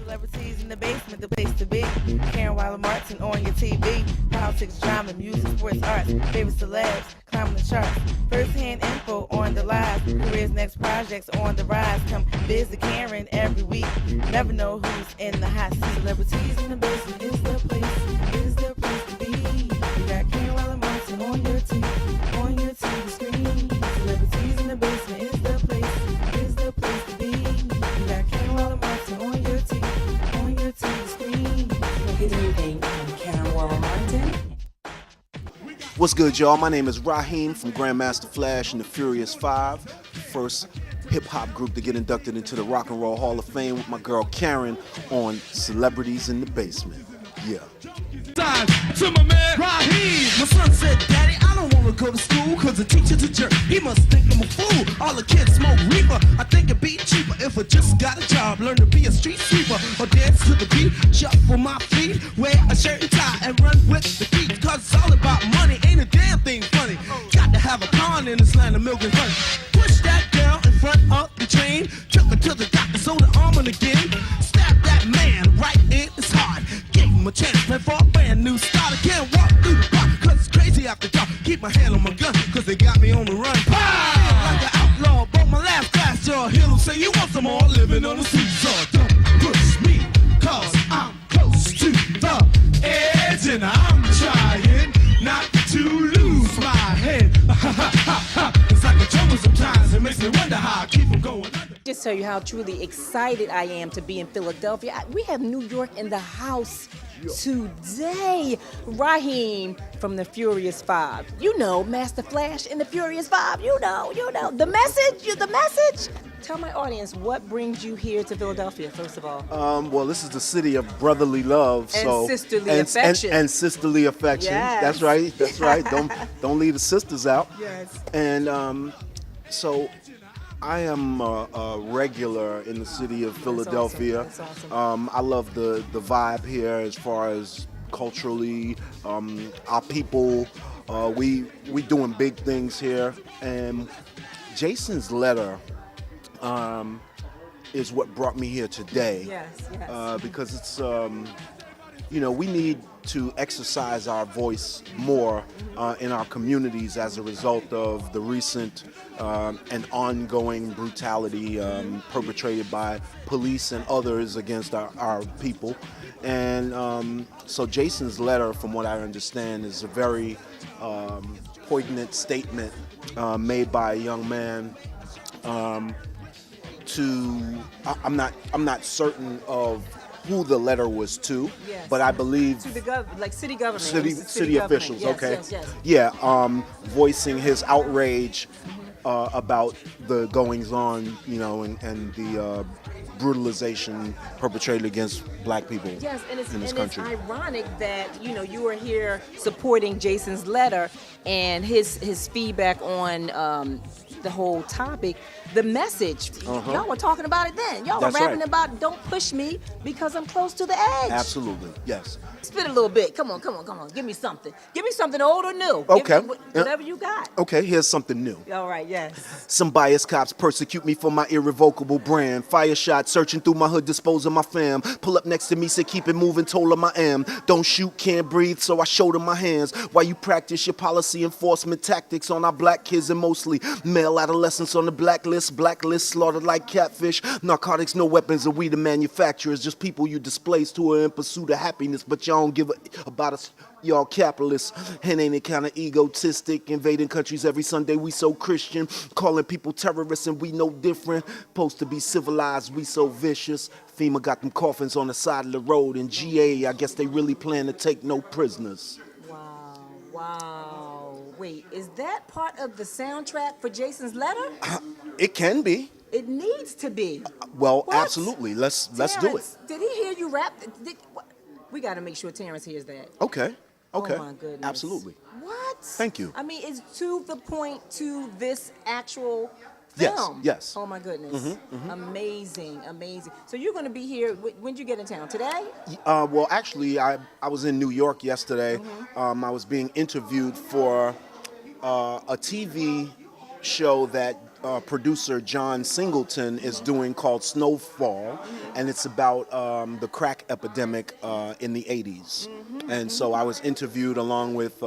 Celebrities in the basement, the place to be. Karen Wilder Martin on your TV. Politics, drama, music, sports, arts. Favorite celebs, climbing the charts. First-hand info on the live. Careers, next projects on the rise. Come visit Karen every week. Never know who's in the hot seat. Celebrities in the basement is the place to be. You got Karen Wilder Martin on your TV screen. Celebrities in the basement is the place to be. You got Karen Wilder Martin on your TV screen. Good evening, I'm Karen Wilder Martin. What's good, y'all? My name is Raheem from Grandmaster Flash and the Furious Five, first hip-hop group to get inducted into the Rock and Roll Hall of Fame with my girl Karen on Celebrities in the Basement. Yeah. To my man Raheem. My son said, Daddy, I don't want to go to school because the teacher's a jerk. He must think I'm a fool. All the kids smoke reefer. I think it'd be cheaper if I just got a job. Learn to be a street sweeper or dance to the beat. Shuffle my feet, wear a shirt and tie and run with the beat. Cause it's all about money, ain't a damn thing funny. Got to have a pond in this land of milk and honey. Push that girl in front of the train. Took her to the doctor, sold the almond again. Stabbed that man right in his heart. Gave him a chance, man, for a brand new start. I can't walk through the park, cause it's crazy after dark. Keep my hand on my gun, cause they got me on the run. Pow! Like an outlaw, but my last class, y'all hear them say you want some more living on the street. So don't push me, cause I'm close to the edge. And I'm trying not to lose my head. It's like a jungle sometimes, it makes me wonder how I keep them going. Just tell you how truly excited I am to be in Philadelphia. We have New York in the house today. Raheem from the Furious Five. You know, Master Flash and the Furious Five. You know. The message. Tell my audience what brings you here to Philadelphia, first of all. Well, this is the city of brotherly love, and sisterly affection. And sisterly affection. Yes. That's right. Don't leave the sisters out. Yes. And so I am a regular in the city of Philadelphia. That's awesome. I love the vibe here as far as culturally. Our people, we doing big things here. And Jason's letter is what brought me here today. Yes. Because it's, we need to exercise our voice more in our communities as a result of the recent and ongoing brutality perpetrated by police and others against our people. And so Jason's letter, from what I understand, is a very poignant statement made by a young man I'm not certain of who the letter was to, yes. But I believe to the city government, city officials. Yes, okay, yes. Yeah, voicing his outrage about the goings on, and the brutalization perpetrated against black people in this country. It's ironic that you are here supporting Jason's letter and his feedback on the whole topic. The message, y'all were talking about it then. Y'all were rapping about don't push me because I'm close to the edge. Absolutely, yes. Spit a little bit. Come on. Give me something. Give me something old or new. Okay. Whatever you got. Okay, here's something new. All right, yes. Some biased cops persecute me for my irrevocable brand. Fire shot, searching through my hood, dispose of my fam. Pull up next to me, say keep it moving, told them I am. Don't shoot, can't breathe, so I showed them my hands. While you practice your policy enforcement tactics on our black kids and mostly male adolescents on the blacklist slaughtered like catfish. Narcotics, no weapons, and we the manufacturers. Just people you displaced who are in pursuit of happiness, but y'all don't give about us. Y'all capitalists, and ain't it kind of egotistic? Invading countries every Sunday, we so Christian. Calling people terrorists and we no different. Supposed to be civilized, we so vicious. FEMA got them coffins on the side of the road. And GA, I guess they really plan to take no prisoners. Wow. Wait, is that part of the soundtrack for Jason's letter? It can be. It needs to be. Well, What? absolutely. Let's do it. Terrence, did he hear you rap? We got to make sure Terrence hears that. Okay. Oh my goodness. Absolutely. What? Thank you. I mean, it's to the point to this actual film. Yes. Oh my goodness. Amazing. So you're going to be here. When did you get in town? Today? Well, actually, I was in New York yesterday. I was being interviewed for a TV show that producer John Singleton is doing called Snowfall, and it's about the crack epidemic in the 80s. And so I was interviewed along with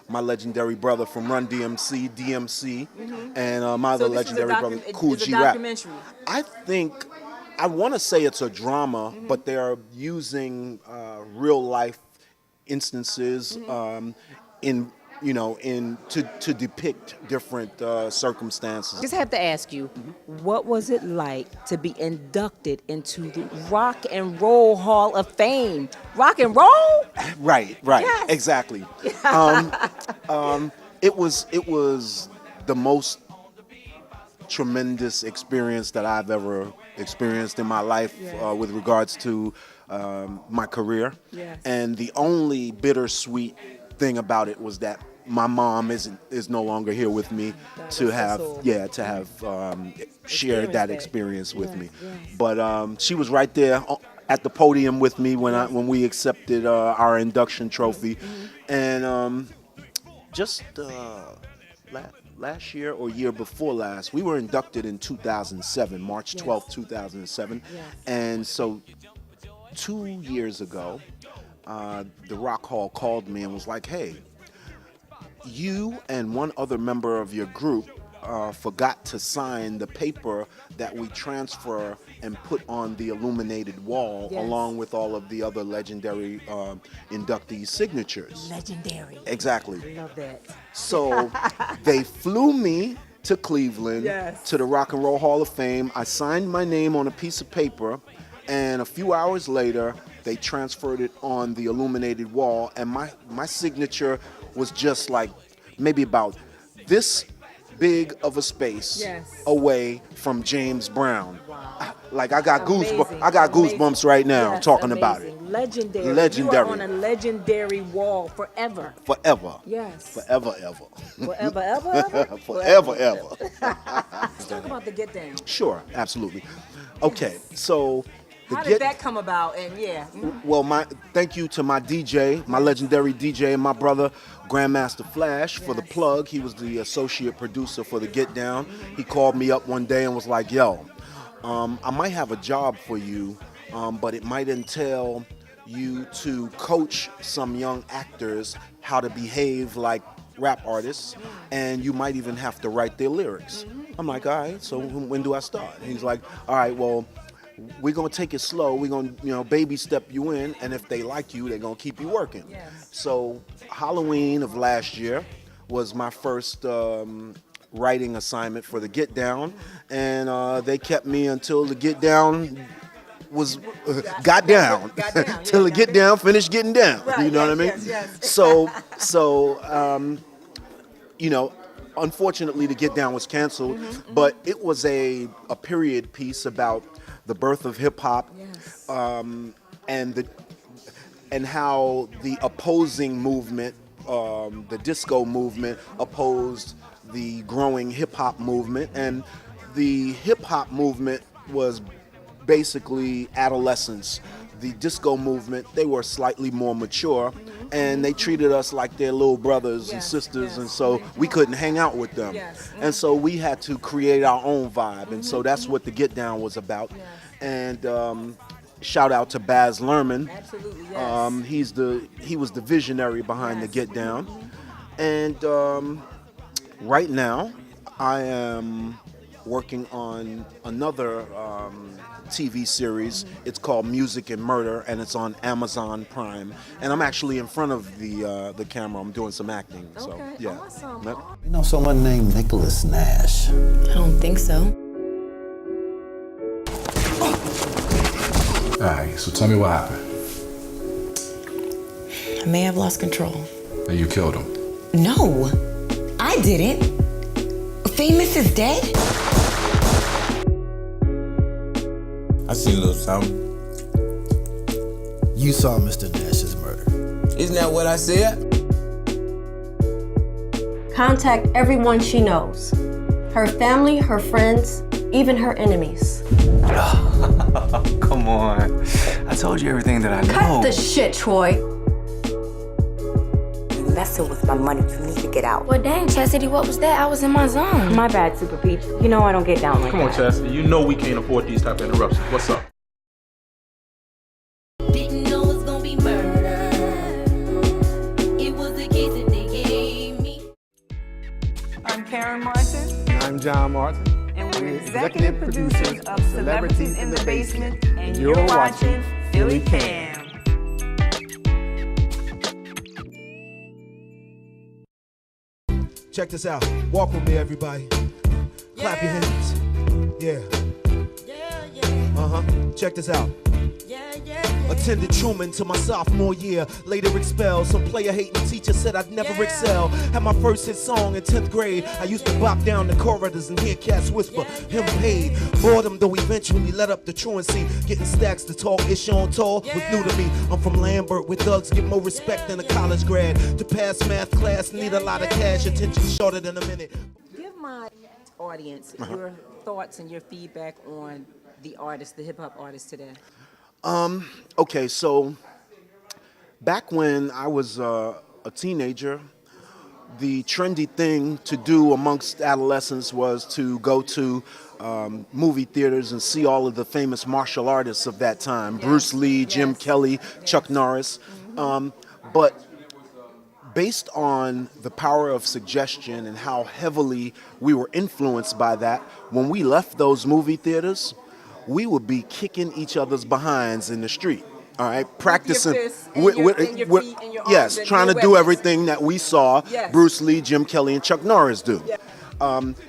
my legendary brother from Run DMC, DMC, and my other legendary brother, Cool G Rap. I want to say it's a drama, but they're using real life instances to depict different circumstances. Just have to ask you, what was it like to be inducted into the Rock and Roll Hall of Fame? Rock and roll? Right, Yes. exactly. It was the most tremendous experience that I've ever experienced in my life with regards to my career. Yes. And the only bittersweet thing about it was that my mom is no longer here with me to have shared that experience with me. But she was right there at the podium with me when we accepted our induction trophy, and just last year or year before last, we were inducted in 2007, March 12th, 2007, and so 2 years ago, the Rock Hall called me and was like, "Hey, you and one other member of your group forgot to sign the paper that we transfer and put on the illuminated wall along with all of the other legendary inductees' signatures." Legendary. Exactly. I love that. So they flew me to Cleveland to the Rock and Roll Hall of Fame. I signed my name on a piece of paper, and a few hours later, they transferred it on the illuminated wall, and my signature was just like maybe about this big of a space away from James Brown. Like I got goosebumps right now talking about it. Legendary. Legendary. You are on a legendary wall forever. Forever. Yes. Forever, ever. Forever, ever? Forever, ever. Let's talk about the Get Down. Sure, absolutely. Okay, so How did that come about? And well, thank you to my DJ, my legendary DJ, and my brother Grandmaster Flash for the plug. He was the associate producer for the Get Down. He called me up one day and was like, "Yo, I might have a job for you, but it might entail you to coach some young actors how to behave like rap artists, and you might even have to write their lyrics." I'm like, "All right, so when do I start?" And he's like, "All right, well, we're gonna take it slow. We're gonna, baby step you in, and if they like you, they're gonna keep you working." So Halloween of last year was my first writing assignment for the Get Down, and they kept me until the Get Down was got down till the Get Down finished getting down. You know what I mean? So unfortunately, the Get Down was canceled, but it was a period piece about the birth of hip hop, and how the opposing movement, the disco movement, opposed the growing hip hop movement, and the hip hop movement was basically adolescents. The disco movement, they were slightly more mature, and they treated us like their little brothers and sisters, and so we couldn't hang out with them. And so we had to create our own vibe, and so that's what the Get Down was about. And shout out to Baz Luhrmann. Absolutely, yes. He was the visionary behind the Get Down. And right now, I am working on another TV series. It's called Music and Murder, and it's on Amazon Prime. And I'm actually in front of the camera. I'm doing some acting. So yeah. Awesome. You know someone named Nicholas Nash? I don't think so. All right, so tell me what happened. I may have lost control. And you killed him. No, I didn't. Famous is dead? I seen a little something. You saw Mr. Nash's murder. Isn't that what I said? Contact everyone she knows. Her family, her friends, even her enemies. Come on. I told you everything that I know. Cut the shit, Troy. messing with my money. You need to get out. Well, dang, Chastity, what was that? I was in my zone. My bad, Super Peach. You know I don't get down like Come on, that. Chastity. You know we can't afford these type of interruptions. What's up? Didn't know it was gonna be murder. It was the case that they gave me. I'm Karen Martin, I'm John Martin. and we're executive producers of Celebrities in the Basement, and you're watching Philly Cam. Check this out. Walk with me, everybody. Clap your hands. Yeah. Check this out. Attended Truman till my sophomore year. Later expelled. Some player-hating teacher said I'd never excel. Had my first hit song in 10th grade. I used to bop down the corridors and hear cats whisper, him paid. Boredom, though, eventually led up to truancy. Getting stacks to talk ish on tour was new to me. I'm from Lambert, where thugs get more respect than a college grad. To pass math class, need a lot of cash. Attention shorter than a minute. Give my audience your thoughts and your feedback on the artist, the hip-hop artist today. Okay, so back when I was a teenager, the trendy thing to do amongst adolescents was to go to movie theaters and see all of the famous martial artists of that time. Bruce Lee, Jim Kelly, Chuck Norris. But based on the power of suggestion and how heavily we were influenced by that, when we left those movie theaters, we would be kicking each other's behinds in the street. All right, practicing. Yes, trying to do everything that we saw Bruce Lee, Jim Kelly, and Chuck Norris do.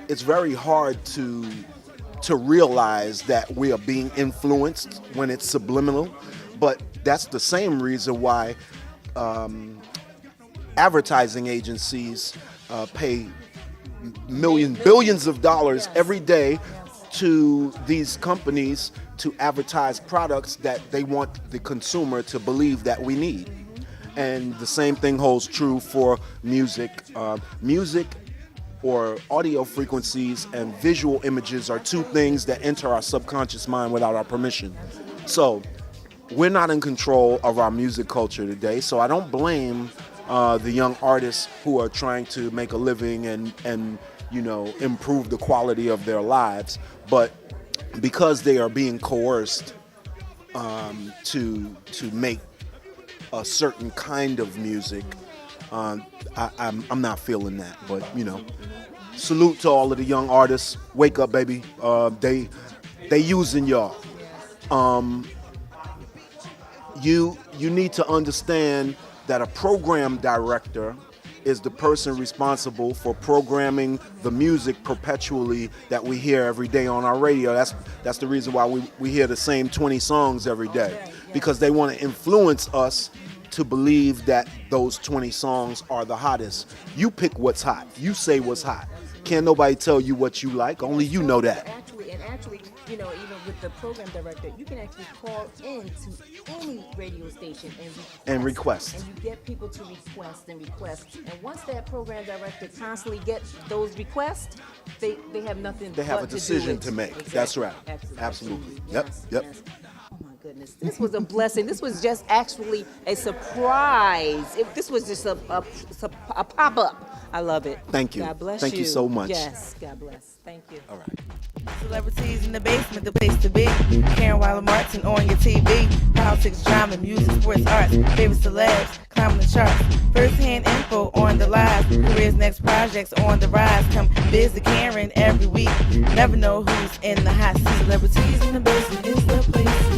It's very hard to realize that we are being influenced when it's subliminal, but that's the same reason why advertising agencies pay billions of dollars every day to these companies to advertise products that they want the consumer to believe that we need. And the same thing holds true for music. Music or audio frequencies and visual images are two things that enter our subconscious mind without our permission. So we're not in control of our music culture today, so I don't blame the young artists who are trying to make a living and you know, improve the quality of their lives, but because they are being coerced to make a certain kind of music, I'm not feeling that. But you know, salute to all of the young artists. Wake up, baby. They using y'all. You need to understand that a program director is the person responsible for programming the music perpetually that we hear every day on our radio. That's the reason why we hear the same 20 songs every day, because they want to influence us to believe that those 20 songs are the hottest. You pick what's hot. You say what's hot. Can't nobody tell you what you like. Only you know that. Actually, you know, even with the program director, you can actually call in to any radio station and request. And you get people to request. And once that program director constantly gets those requests, they have nothing. They have a decision to make. Exactly. That's right. Absolutely. Yep. Yes. Oh my goodness, this was a blessing. This was just actually a surprise. This was just a pop-up. I love it. Thank you. God bless you. Thank you so much. Yes, God bless. Thank you. All right. Celebrities in the basement, the place to be. Karen Martin on your TV. Politics, drama, music, sports, arts. Favorite celebs, climbing the charts. First-hand info on the live. Careers, next projects on the rise. Come visit Karen every week. Never know who's in the hot seat. Celebrities in the basement is the place.